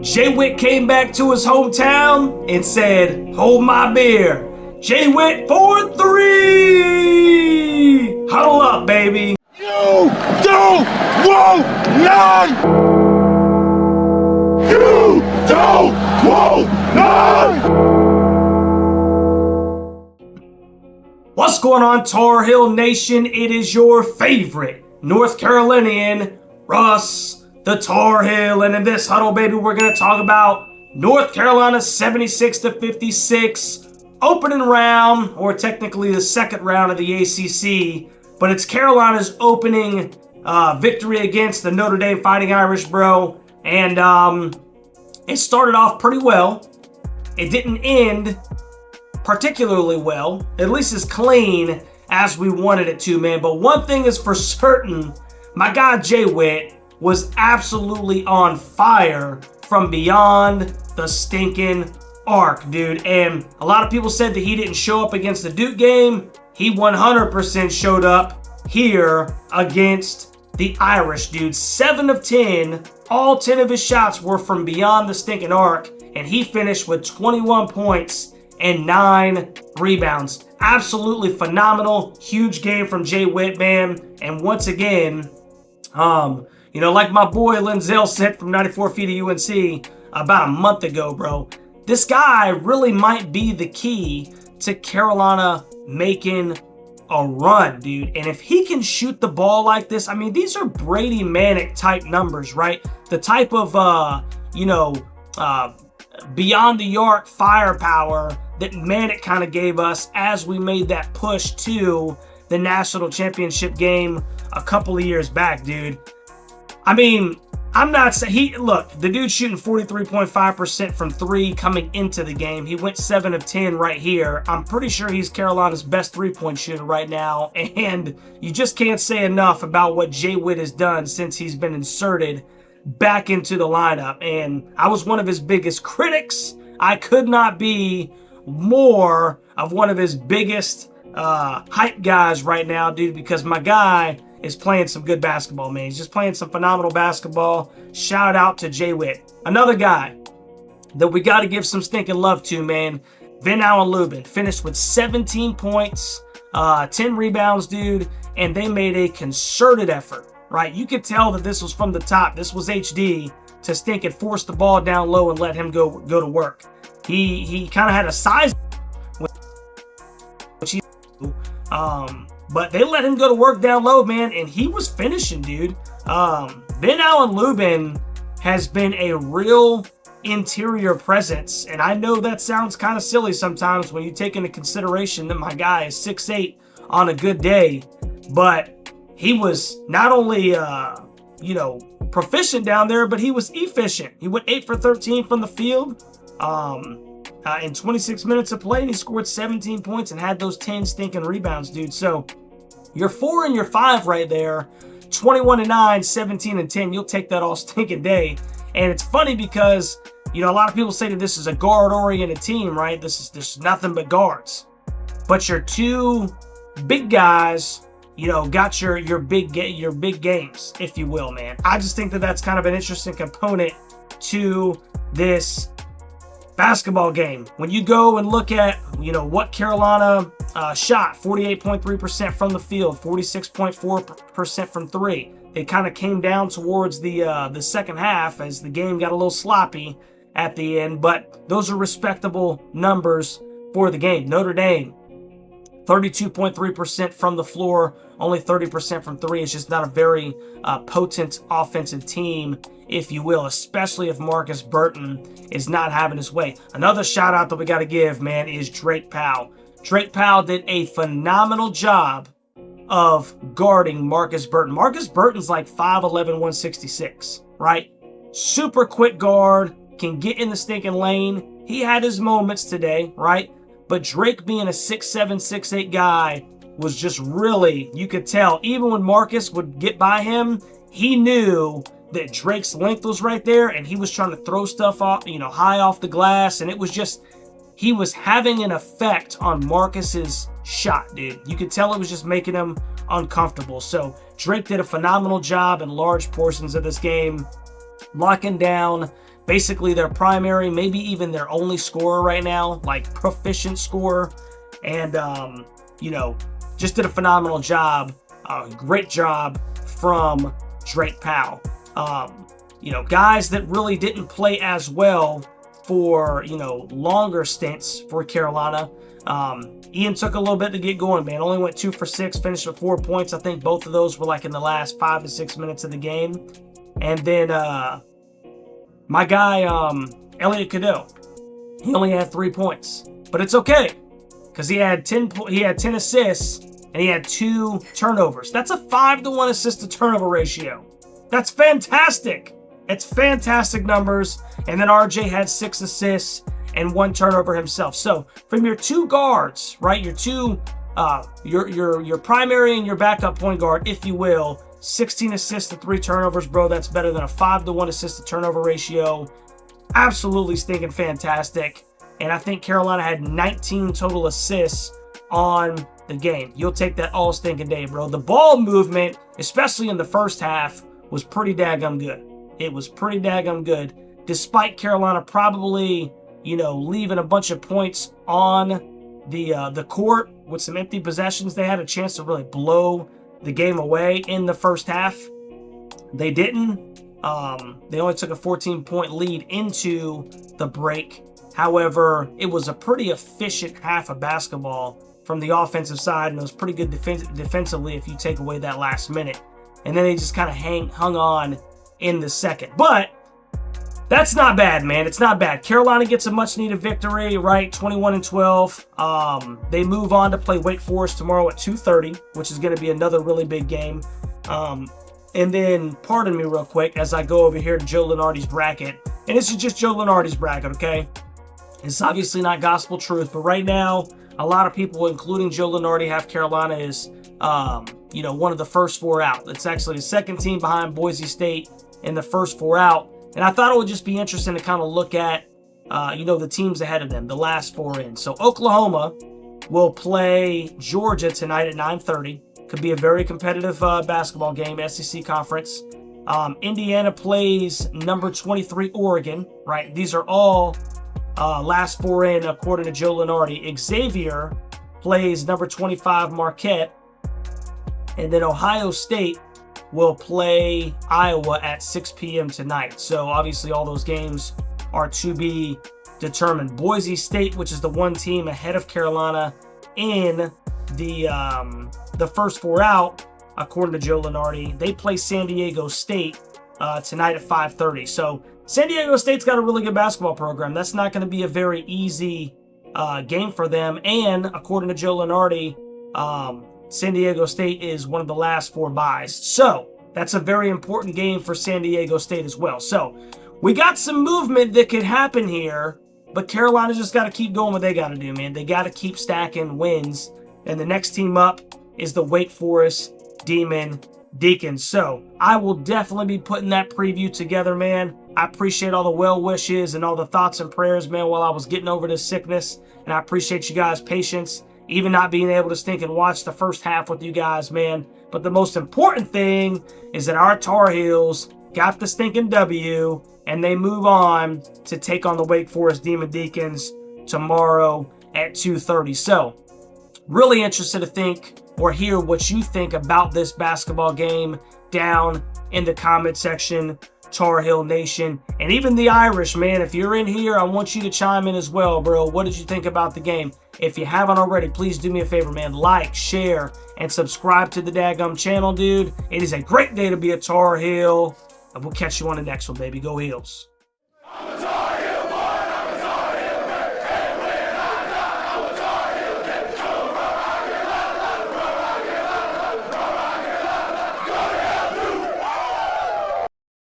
J-Wit came back to his hometown and said, "Hold my beer." J-Wit for 3! Huddle up, baby. You don't want none! You don't want none! What's going on, Tar Heel Nation? It is your favorite North Carolinian, Russ the Tar Heel, and in this huddle, baby, we're going to talk about North Carolina 76-56 opening round, or technically the second round of the ACC, but it's Carolina's opening victory against the Notre Dame Fighting Irish, bro, and it started off pretty well. It didn't end particularly well, at least as clean as we wanted it to, man. But one thing is for certain, my guy J-Wit was absolutely on fire from beyond the stinking arc, dude. And a lot of people said that he didn't show up against the Duke game. He 100% showed up here against the Irish, dude. 7 of 10, all 10 of his shots were from beyond the stinking arc, and he finished with 21 points and 9 rebounds. Absolutely phenomenal. Huge game from J-Wit, man. And once again, you know, like my boy Linzel said from 94 Feet of UNC about a month ago, bro, this guy really might be the key to Carolina making a run, dude. And if he can shoot the ball like this, I mean, these are Brady Manic type numbers, right? The type of, beyond the arc firepower that Manic kind of gave us as we made that push to the national championship game a couple of years back, dude. I mean, I'm not saying look, the dude's shooting 43.5% from 3 coming into the game. He went 7 of 10 right here. I'm pretty sure he's Carolina's best 3-point shooter right now. And you just can't say enough about what J-Wit has done since he's been inserted back into the lineup. And I was one of his biggest critics. I could not be more of one of his biggest hype guys right now, dude, because my guy is playing some good basketball, man. He's just playing some phenomenal basketball. Shout out to J-Wit. Another guy that we got to give some stinking love to, man. Vin Allen-Lubin finished with 17 points, 10 rebounds, dude, and they made a concerted effort, right? You could tell that this was from the top. This was HD to stinking force the ball down low and let him go to work. He kind of had a size, which he but they let him go to work down low, man, and he was finishing, dude. Vin Allen-Lubin has been a real interior presence, and I know that sounds kind of silly sometimes when you take into consideration that my guy is 6'8" on a good day, but he was not only, proficient down there, but he was efficient. He went 8 for 13 from the field in 26 minutes of play, and he scored 17 points and had those 10 stinking rebounds, dude. So your 4 and your 5 right there, 21-9, 17-10. You'll take that all stinking day. And it's funny because, you know, a lot of people say that this is a guard-oriented team, right? This is nothing but guards. But your 2 big guys, you know, got your big games, if you will, man. I just think that that's kind of an interesting component to this basketball game. When you go and look at, you know, what Carolina shot, 48.3% from the field, 46.4% from 3. They kind of came down towards the second half as the game got a little sloppy at the end, but those are respectable numbers for the game. Notre Dame, 32.3% from the floor, only 30% from 3. It's just not a very potent offensive team, if you will, especially if Marcus Burton is not having his way. Another shout out that we got to give, man, is Drake Powell. Drake Powell did a phenomenal job of guarding Marcus Burton. Marcus Burton's like 5'11", 166, right? Super quick guard, can get in the stinking lane. He had his moments today, right? But Drake being a 6'7", 6'8" guy was just really, you could tell, even when Marcus would get by him, he knew that Drake's length was right there, and he was trying to throw stuff off, you know, high off the glass, and it was just, he was having an effect on Marcus's shot, dude. You could tell it was just making him uncomfortable. So Drake did a phenomenal job in large portions of this game, locking down basically their primary, maybe even their only scorer right now, like proficient scorer. And, just did a phenomenal job. Great job from Drake Powell. Guys that really didn't play as well for, longer stints for Carolina. Ian took a little bit to get going, man. Only went 2 for 6, finished with 4 points. I think both of those were like in the last 5 to 6 minutes of the game. And then my guy, Elliot Cadeau, he only had 3 points. But it's okay, because he had 10 assists and he had 2 turnovers. That's a 5-to-1 assist to turnover ratio. That's fantastic. It's fantastic numbers. And then RJ had 6 assists and 1 turnover himself. So from your 2 guards, right, your primary and your backup point guard, if you will, 16 assists to 3 turnovers, bro. That's better than a 5-to-1 assist to turnover ratio. Absolutely stinking fantastic. And I think Carolina had 19 total assists on the game. You'll take that all stinking day, bro. The ball movement, especially in the first half, was pretty daggum good. It was pretty daggum good, despite Carolina probably, leaving a bunch of points on the court with some empty possessions. They had a chance to really blow the game away in the first half. They didn't. They only took a 14-point lead into the break. However, it was a pretty efficient half of basketball from the offensive side, and it was pretty good defensively if you take away that last minute. And then they just kind of hung on in the second. But that's not bad, man. It's not bad. Carolina gets a much-needed victory, right? 21-12. They move on to play Wake Forest tomorrow at 2:30, which is going to be another really big game. And then, pardon me real quick, as I go over here to Joe Lunardi's bracket. And this is just Joe Lunardi's bracket, okay? It's obviously not gospel truth, but right now, a lot of people, including Joe Lunardi, have Carolina as, one of the first 4 out. It's actually the second team behind Boise State in the first 4 out. And I thought it would just be interesting to kind of look at, the teams ahead of them, the last 4 in. So Oklahoma will play Georgia tonight at 9:30. Could be a very competitive basketball game, SEC Conference. Indiana plays number 23 Oregon, right? These are all last 4 in, according to Joe Lunardi. Xavier plays number 25 Marquette. And then Ohio State will play Iowa at 6 p.m. tonight. So obviously all those games are to be determined. Boise State, which is the one team ahead of Carolina in the first 4 out, according to Joe Lunardi, they play San Diego State tonight at 5:30. So San Diego State's got a really good basketball program. That's not going to be a very easy game for them. And according to Joe Lunardi, San Diego State is one of the last 4 byes. So that's a very important game for San Diego State as well. So we got some movement that could happen here, but Carolina just got to keep doing what they got to do, man. They got to keep stacking wins. And the next team up is the Wake Forest Demon Deacons. So I will definitely be putting that preview together, man. I appreciate all the well wishes and all the thoughts and prayers, man, while I was getting over this sickness. And I appreciate you guys' patience, even not being able to stink and watch the first half with you guys, man. But the most important thing is that our Tar Heels got the stinking W, and they move on to take on the Wake Forest Demon Deacons tomorrow at 2:30. So really interested to think or hear what you think about this basketball game down in the comment section, Tar Heel Nation. And even the Irish, man, if you're in here, I want you to chime in as well, bro. What did you think about the game? If you haven't already, please do me a favor, man. Like, share, and subscribe to the daggum channel, dude. It is a great day to be a Tar Heel. And we'll catch you on the next one, baby. Go Heels.